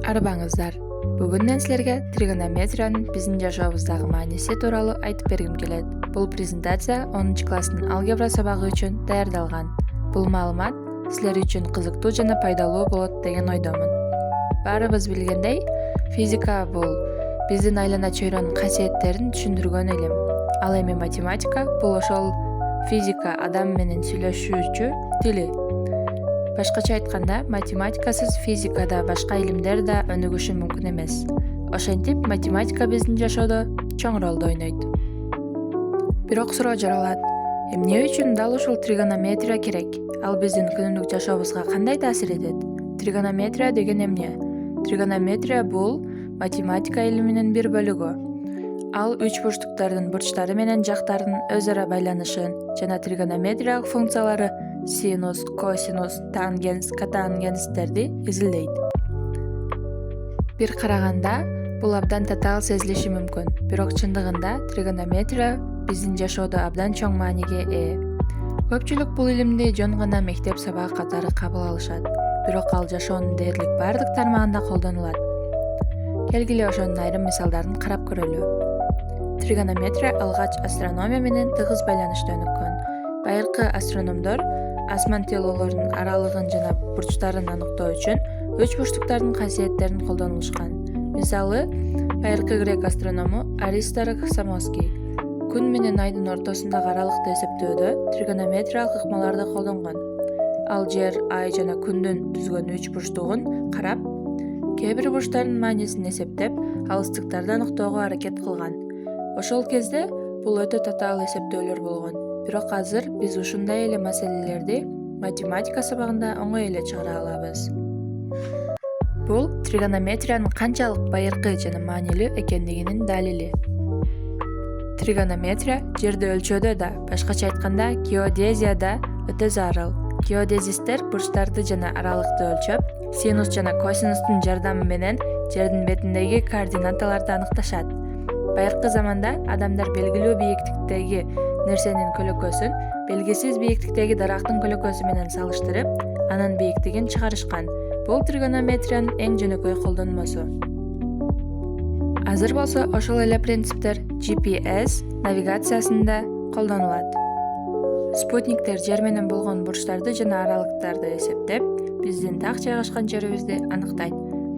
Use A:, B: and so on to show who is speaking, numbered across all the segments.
A: Арбаңыздар. Бүгін мен сілерге тригонометрияның біздің жашауымыздағы маңызы туралы айтып бергім келеді. Бұл презентация 10 класстың алгебра сабағы үшін даярдалған. Бұл маалымат сілер үшін қызыктуу жана пайдалуу болот деген ойдомун. Баарыбыз билгендей, физика бул биздин айлана чөйрөнүн касиеттерин түшүндүргөн илим. Ал эми математика бул ошол физика адам менен сүйлөшүүчү тили. Башкача айтканда, математикасыз физикада башка илимдер да өнүгүшү мүмкүн эмес. Ошентип, математика биздин жашоодо чоң ролду ойнойт. Бирок суроо жаралат. Эмне үчүн дал ушул тригонометрия керек? Ал биздин күнүмдүк жашообузга кандай таасир этет? Тригонометрия деген эмне? Тригонометрия бул математика илиминин бир бөлүгү. Ал үч бурчтуктардын бурчтары менен жактардын өз ара байланышын жана тригонометриялык функциялары синус, косинус, тангенс, котангенстерди изилдейт. Бир караганда бул абдан татаал сезилиши мүмкүн, бирок чындыгында тригонометрия биздин жашоодо абдан чоң мааниге ээ. Көпчүлүк бул илимди жөн гана мектеп сабагы катары кабыл алышат, бирок ал жашоонун дээрлик бардык тармагында колдонулат. Келгиле ошонун айрым мисалдарын карап көрөлү. Тригонометрия алгач астрономия менен тыгыз байланышта өнүккөн. Байыркы астрономдор асман телолорунун аралыгын жана бурчтарын аныктоо үчүн үч бурчтуктардын касиеттерин колдонушкан. Мисалы, байыркы грек астроному Аристарх Самоский күн менен айдын ортосундагы аралыкты эсептөөдө тригонометриялык ыкмаларды колдонгон. Ал жер, ай жана күндүн түзгөн үч бурчтугун карап, кээ бир бурчтардын маанисин эсептеп, алыстыктарды аныктоого аракет кылган. Ошол кезде бул өтө татаал эсептөөлөр болгон. Бирок азыр биз ушундай эле маселелерди математика сабагында оңой эле чыгара алабыз. Бул тригонометриянын канчалык байыркы жана маанилүү экендигинин далили. Тригонометрия жерди өлчөөдө да, башкача айтканда, геодезияда өтө зарыл. Геодезисттер бурчтарды жана аралыкты өлчөп, синус жана косинустун жардамы менен жердин бетиндеги координаталарды аныкташат. Байыркы заманда адамдар белгилүү бийиктиктеги нерсенин көлөкөсүн белгисиз бийиктиктеги дарактын көлөкөсү менен салыштырып, анын бийиктигин чыгарышкан. Бул тригонометриянын эң жөнөкөй колдонмосу. Азыр болсо ошол эле принциптер GPS навигациясында колдонулат. Спутниктер жер менен болгон бурчтарды жана аралыктарды эсептеп, биздин так жайгашкан жерибизди аныктайт.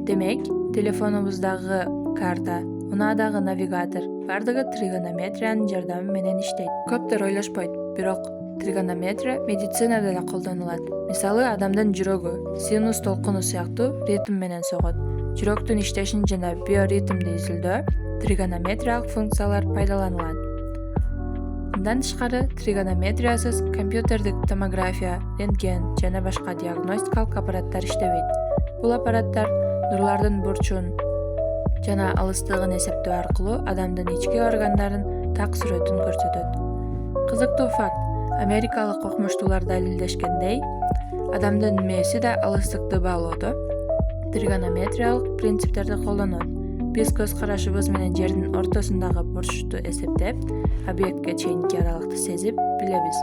A: Демек, телефонубуздагы карта, унаадагы навигатор бардыгы тригонометриянын жардамы менен иштейт. Көптөр ойлошпойт, бирок тригонометрия медицинада да колдонулат. Мисалы, адамдын жүрөгү синус толкуну сыяктуу ритм менен согот. Жүрөктүн иштешин жана биоритмди изилдөө тригонометриялык функциялар пайдаланылат. Мындан тышкары, тригонометриясыз компьютердик томография, рентген жана башка диагностикалык аппараттар иштебейт. Бул аппараттар нурлардын бурчун жана алыстыгын эсептөө аркылуу адамдын ички органдарын так сүрөтүн көрсөтөт. Кызыктуу факт, америкалык окумуштуулар далилдешкендей, адамдын мээси да алыстыкты баалоодо тригонометриялык принциптерди колдонот. Биз көз карашыбыз менен жердин ортосундагы бурчту эсептеп, объектке чейинки аралыкты сезип билебиз.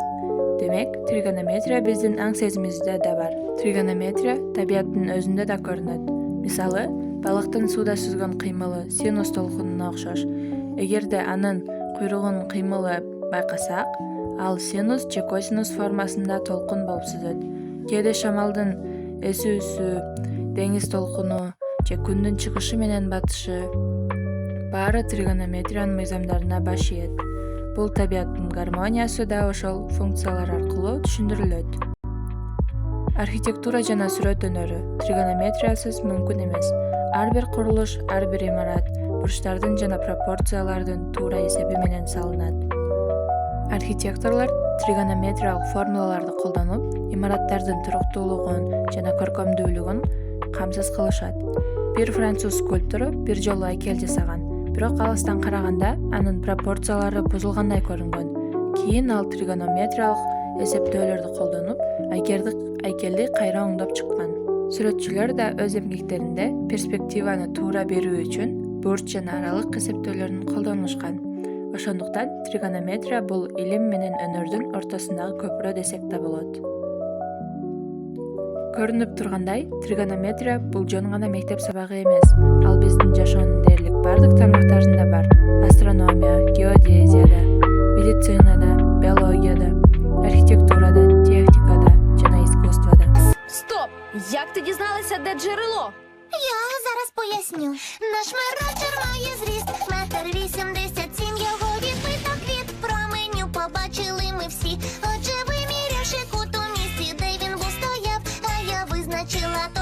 A: Демек, тригонометрия биздин аң сезимибизде да бар. Тригонометрия табияттын өзүндө да көрүнөт. Мисалы, балыктын сууда сүзгөн кыймылы синус толкунуна окшош. Эгерде анын куйругунун кыймылы байкасак, ал синус же косинус формасында толкун болуп сүзөт. Кээде шамалдын эсүүсү, деңиз толкуну же күндүн чыгышы менен батышы баары тригонометриянын мыйзамдарына баш ийет. Бул табияттын гармониясы да ошол функциялар аркылуу түшүндүрүлөт. Архитектура жана сүрөт өнөрү тригонометриясыз мүмкүн эмес. Ар бир курулуш, ар бир имарат бурчтардын жана пропорциялардын туура эсеби менен салынат. Архитекторлор тригонометриялык формулаларды колдонуп, имараттардын туруктуулугун жана көркөмдүүлүгүн камсыз кылышат. Бир француз скульптору бир жолу айкел жасаган, бирок алыстан караганда анын пропорциялары бузулгандай көрүнгөн. Кийин ал тригонометриялык эсептөөлөрдү колдонуп, айкелди кайра оңдоп чыккан. Сүрөтчүлөр да өз эмгектеринде перспективаны туура берүү үчүн бурч жана аралык эсептөөлөрүн колдонушкан. Ошондуктан тригонометрия бул илим менен өнөрдүн ортосундагы көпүрө десек да болот. Көрүнүп тургандай, тригонометрия бул жөн гана мектеп сабагы эмес. Ал биздин жашоонун дээрлик бардык тармактарында бар. Астрономия, геодезияда, медицинада, биологияда, архитектурада, техникада жана искусствода.
B: Стоп! Як ти дізналася, де джерело?
C: Я зараз поясню. Наш Роджер має зріст 1,87 м. Його відбиток від променю побачили ми всі. Отже, вимірявши кут у місці, де він був стояв, а я визначила то.